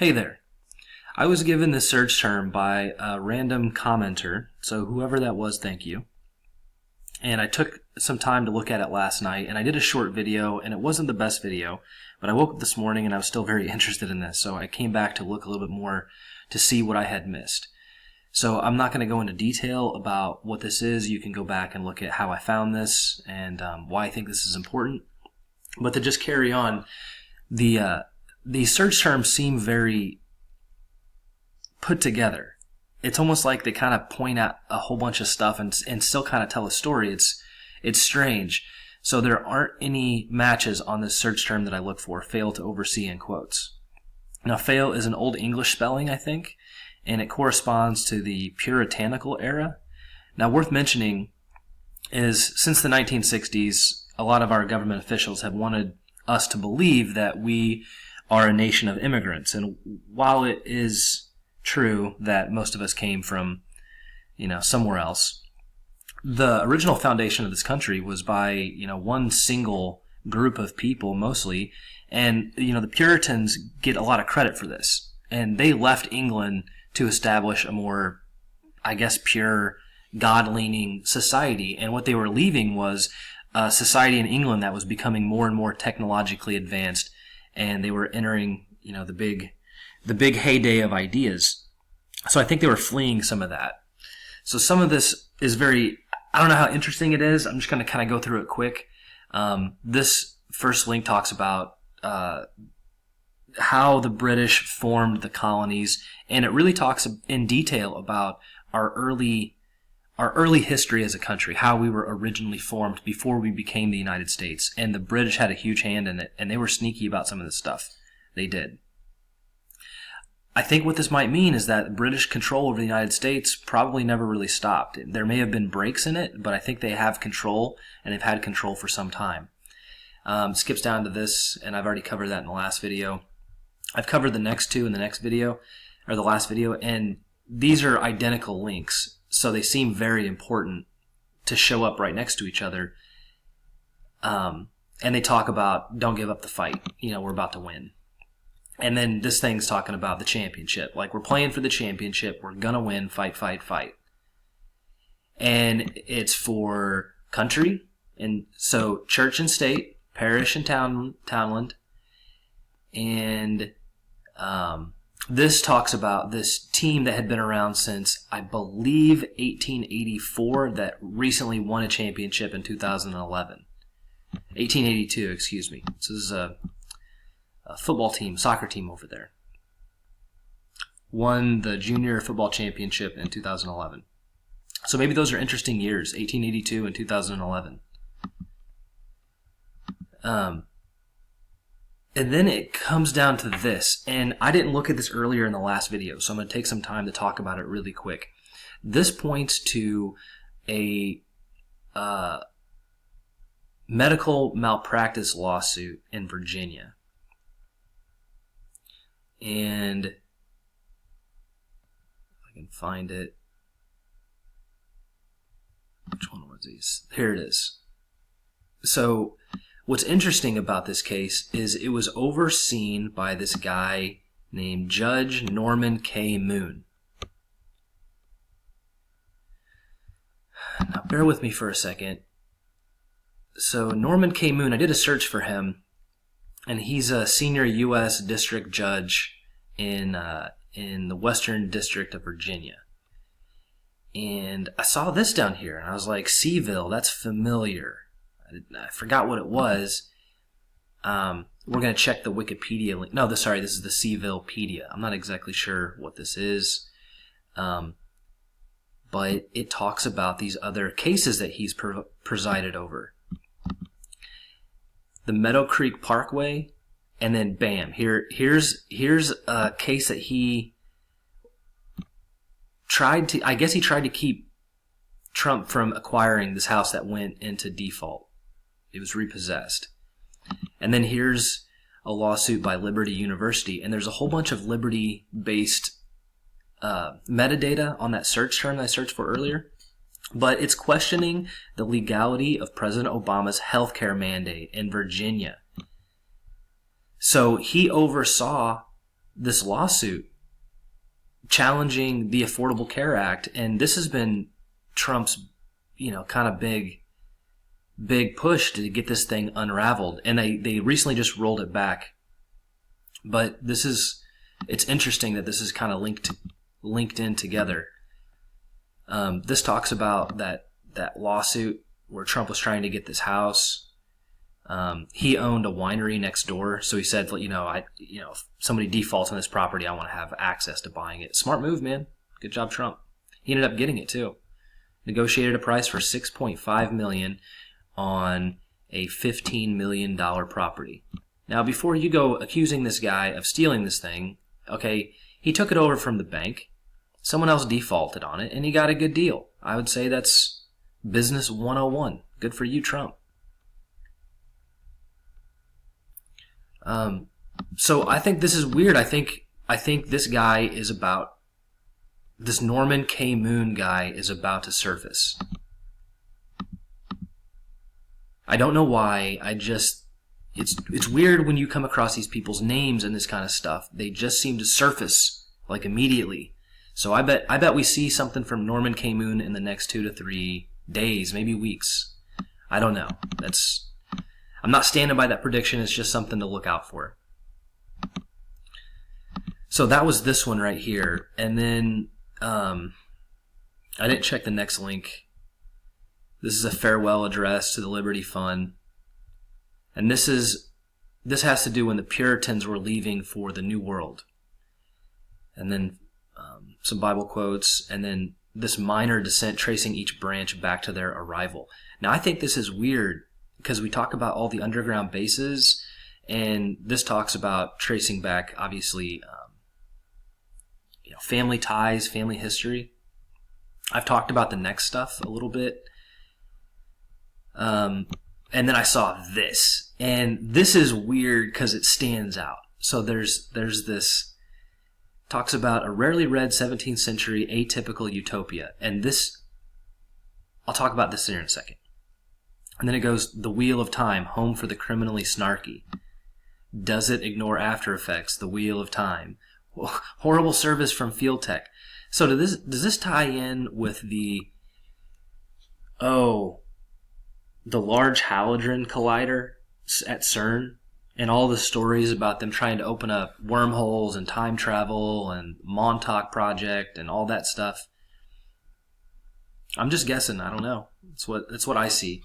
Hey there. I was given this search term by a random commenter, so whoever that was, thank you. And I took some time to look at it last night, and I did a short video, and it wasn't the best video, but I woke up this morning and I was still very interested in this, so I came back to look a little bit more to see what I had missed. So I'm not going to go into detail about what this is. You can go back and look at how I found this and why I think this is important. But to just carry on, the search terms seem very put together. It's almost like they kind of point out a whole bunch of stuff and still kind of tell a story. It's strange. So there aren't any matches on this search term that I look for. Fail to oversee in quotes. Now, fail is an Old English spelling, I think, and it corresponds to the puritanical era. Now, worth mentioning is since the 1960s, a lot of our government officials have wanted us to believe that we are a nation of immigrants. And while it is true that most of us came from, somewhere else, the original foundation of this country was by, one single group of people mostly. And, the Puritans get a lot of credit for this. And they left England to establish a more, pure, God-leaning society. And what they were leaving was a society in England that was becoming more and more technologically advanced. And they were entering, the big heyday of ideas. So I think they were fleeing some of that. So some of this is I don't know how interesting it is. I'm just going to kind of go through it quick. This first link talks about how the British formed the colonies, and it really talks in detail about our early history as a country, how we were originally formed before we became the United States. And the British had a huge hand in it, and they were sneaky about some of this stuff. They did. I think what this might mean is that British control over the United States probably never really stopped. There may have been breaks in it, but I think they have control, and they've had control for some time. Skips down to this, and I've already covered that in the last video. I've covered the next two in the next video, or the last video, and these are identical links. So they seem very important to show up right next to each other. And they talk about, don't give up the fight. We're about to win. And then this thing's talking about the championship. Like, we're playing for the championship. We're going to win. Fight, fight, fight. And it's for country. And so church and state, parish and townland. And this talks about this team that had been around since, I believe, 1884 that recently won a championship in 2011. 1882, excuse me. So this is a football team, soccer team over there. Won the junior football championship in 2011. So maybe those are interesting years, 1882 and 2011. And then it comes down to this, and I didn't look at this earlier in the last video, so I'm going to take some time to talk about it really quick. This points to a medical malpractice lawsuit in Virginia. And if I can find it. Which one was these? Here it is. So what's interesting about this case is it was overseen by this guy named Judge Norman K. Moon. Now, bear with me for a second. So Norman K. Moon, I did a search for him, and he's a senior U.S. district judge in the Western District of Virginia. And I saw this down here, and I was like, Seville, that's familiar. I forgot what it was. We're going to check the Wikipedia link. No, this is the Sevillepedia. I'm not exactly sure what this is. But it talks about these other cases that he's presided over. The Meadow Creek Parkway, and then bam, here's a case that he tried to keep Trump from acquiring this house that went into default. It was repossessed. And then here's a lawsuit by Liberty University, and there's a whole bunch of Liberty-based metadata on that search term that I searched for earlier. But it's questioning the legality of President Obama's healthcare mandate in Virginia. So he oversaw this lawsuit challenging the Affordable Care Act, and this has been Trump's, kind of big push to get this thing unraveled. And they recently just rolled it back. But it's interesting that this is kind of linked in together. This talks about that lawsuit where Trump was trying to get this house. He owned a winery next door, so he said, if somebody defaults on this property, I want to have access to buying it. Smart move, man. Good job, Trump. He ended up getting it too. Negotiated a price for $6.5 million on a $15 million property. Now, before you go accusing this guy of stealing this thing, okay, he took it over from the bank. Someone else defaulted on it, and he got a good deal. I would say that's business 101. Good for you, Trump. So I think this is weird. I think this guy is about, this Norman K. Moon guy is about to surface. I don't know why. It's weird when you come across these people's names and this kind of stuff. They just seem to surface like immediately. So I bet we see something from Norman K. Moon in the next 2 to 3 days, maybe weeks. I don't know. I'm not standing by that prediction. It's just something to look out for. So that was this one right here. And then I didn't check the next link. This is a farewell address to the Liberty Fund. And this has to do when the Puritans were leaving for the New World. And then some Bible quotes, and then this minor descent tracing each branch back to their arrival. Now, I think this is weird because we talk about all the underground bases, and this talks about tracing back, obviously, family ties, family history. I've talked about the next stuff a little bit. And then I saw this, and this is weird because it stands out. So there's this, talks about a rarely read 17th century atypical utopia. And this, I'll talk about this here in a second. And then it goes, the wheel of time, home for the criminally snarky. Does it ignore after effects, the wheel of time? Well, horrible service from Field Tech. So does this tie in with the Large Hadron Collider at CERN? And all the stories about them trying to open up wormholes and time travel and Montauk Project and all that stuff. I'm just guessing. I don't know. It's what I see.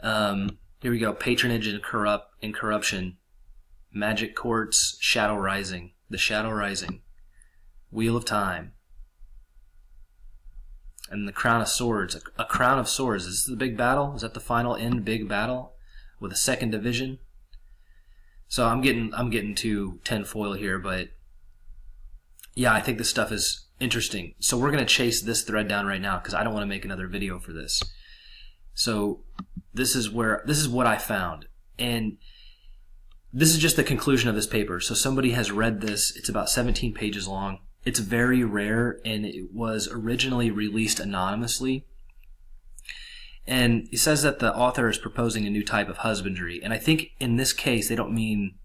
Here we go. Patronage and corruption. Magic Courts. Shadow Rising. The Shadow Rising. Wheel of Time. And the Crown of Swords. A Crown of Swords. Is this the big battle? Is that the final end big battle with a second division? So I'm getting to tinfoil here, but yeah, I think this stuff is interesting. So we're going to chase this thread down right now because I don't want to make another video for this. So this is what I found, and this is just the conclusion of this paper. So somebody has read this. It's about 17 pages long. It's very rare, and it was originally released anonymously. And he says that the author is proposing a new type of husbandry. And I think in this case, they don't mean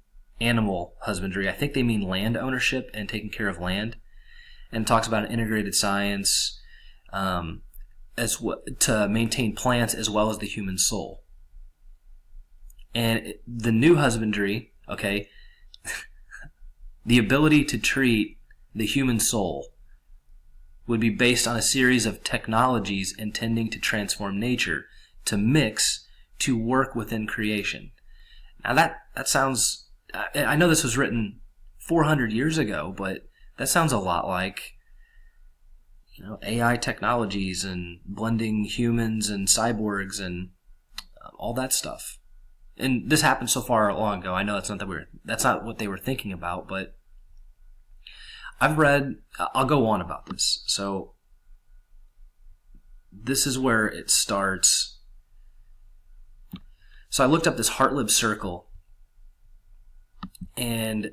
animal husbandry. I think they mean land ownership and taking care of land. And talks about an integrated science to maintain plants as well as the human soul. And the new husbandry, okay, the ability to treat the human soul would be based on a series of technologies intending to transform nature, to mix, to work within creation. Now that sounds, I know this was written 400 years ago, but that sounds a lot like, AI technologies and blending humans and cyborgs and all that stuff. And this happened so far long ago. I know that's not what they were thinking about, but I'll go on about this. So this is where it starts. So I looked up this Hartlib circle, and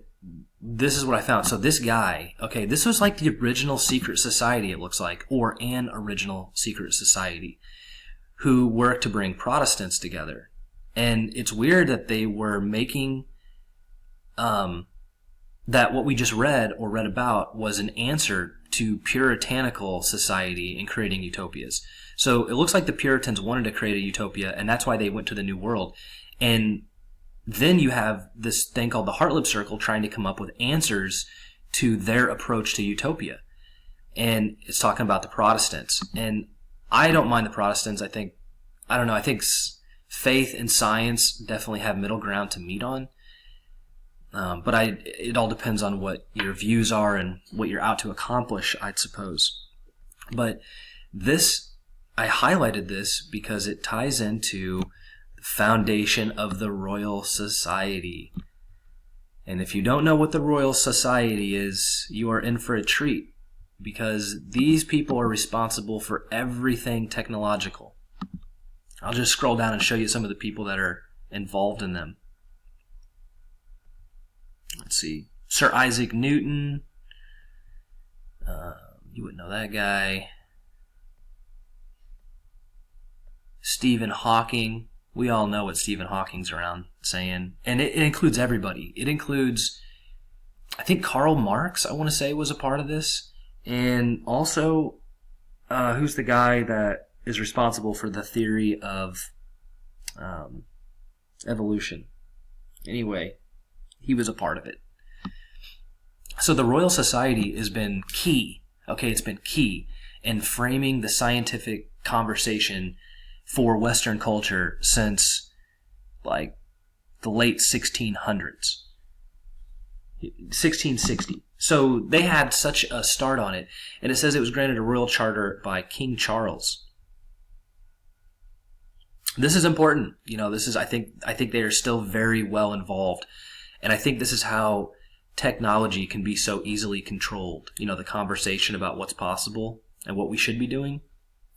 this is what I found. So this guy, okay, this was like the original secret society, it looks like, or an original secret society who worked to bring Protestants together. And it's weird that they were making that what we just read or read about was an answer to puritanical society in creating utopias. So it looks like the Puritans wanted to create a utopia, and that's why they went to the New World. And then you have this thing called the Hartlib Circle trying to come up with answers to their approach to utopia. And it's talking about the Protestants. And I don't mind the Protestants. I think faith and science definitely have middle ground to meet on. But it all depends on what your views are and what you're out to accomplish, I'd suppose. But I highlighted this because it ties into the foundation of the Royal Society. And if you don't know what the Royal Society is, you are in for a treat, because these people are responsible for everything technological. I'll just scroll down and show you some of the people that are involved in them. Let's see. Sir Isaac Newton. You wouldn't know that guy. Stephen Hawking. We all know what Stephen Hawking's around saying. And it includes everybody. It includes, I think Karl Marx, I want to say, was a part of this. And also, who's the guy that is responsible for the theory of evolution? Anyway, he was a part of it. So the Royal Society has been key. Okay, it's been key in framing the scientific conversation for Western culture since like the late 1600s. 1660. So they had such a start on it. And it says it was granted a royal charter by King Charles. This is important. I think they are still very well involved. And I think this is how technology can be so easily controlled. The conversation about what's possible and what we should be doing.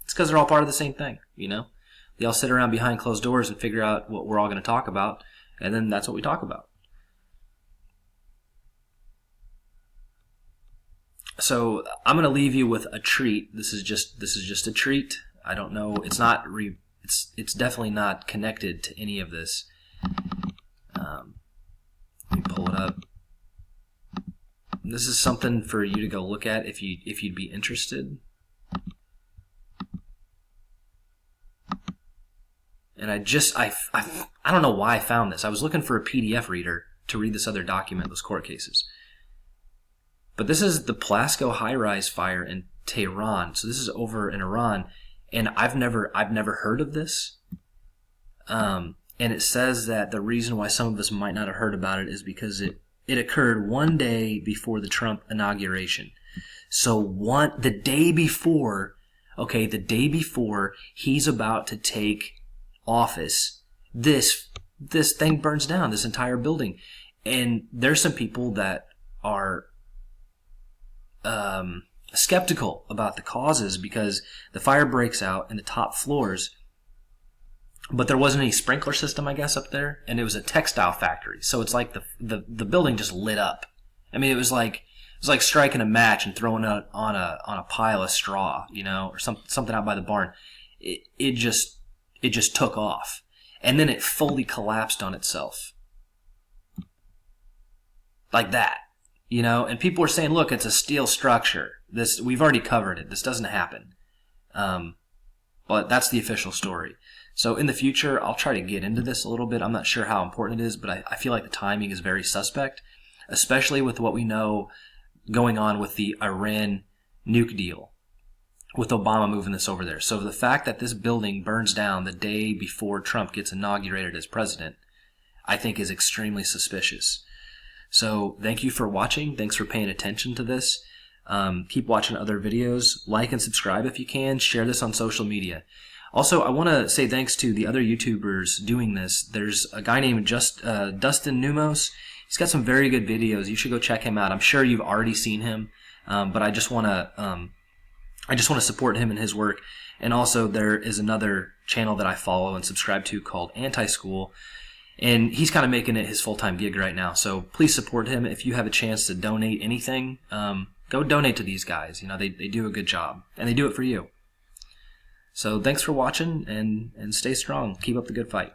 It's because they're all part of the same thing, They all sit around behind closed doors and figure out what we're all going to talk about, and then that's what we talk about. So I'm going to leave you with a treat. This is just a treat. I don't know. It's definitely not connected to any of this. Let me pull it up. This is something for you to go look at if you'd be interested. And I don't know why I found this. I was looking for a PDF reader to read this other document, those court cases. But this is the Palacio high-rise fire in Tehran. So this is over in Iran, and I've never heard of this. And it says that the reason why some of us might not have heard about it is because it occurred one day before the Trump inauguration. So the day before he's about to take office, this thing burns down, this entire building. And there's some people that are skeptical about the causes because the fire breaks out in the top floors, but there wasn't any sprinkler system, I guess, up there, and it was a textile factory. So it's like the building just lit up. I mean, it was like striking a match and throwing it on a pile of straw, or something out by the barn. It just took off, and then it fully collapsed on itself, like that, And people were saying, "Look, it's a steel structure. We've already covered it. This doesn't happen." But that's the official story. So in the future, I'll try to get into this a little bit. I'm not sure how important it is, but I feel like the timing is very suspect, especially with what we know going on with the Iran nuke deal, with Obama moving this over there. So the fact that this building burns down the day before Trump gets inaugurated as president, I think is extremely suspicious. So thank you for watching. Thanks for paying attention to this. Keep watching other videos. Like and subscribe if you can. Share this on social media. Also, I want to say thanks to the other YouTubers doing this. There's a guy named Dustin Numos. He's got some very good videos. You should go check him out. I'm sure you've already seen him, but I just want to support him and his work. And also, there is another channel that I follow and subscribe to called Anti-School, and he's kind of making it his full-time gig right now. So please support him. If you have a chance to donate anything, go donate to these guys. They do a good job, and they do it for you. So thanks for watching, and stay strong. Keep up the good fight.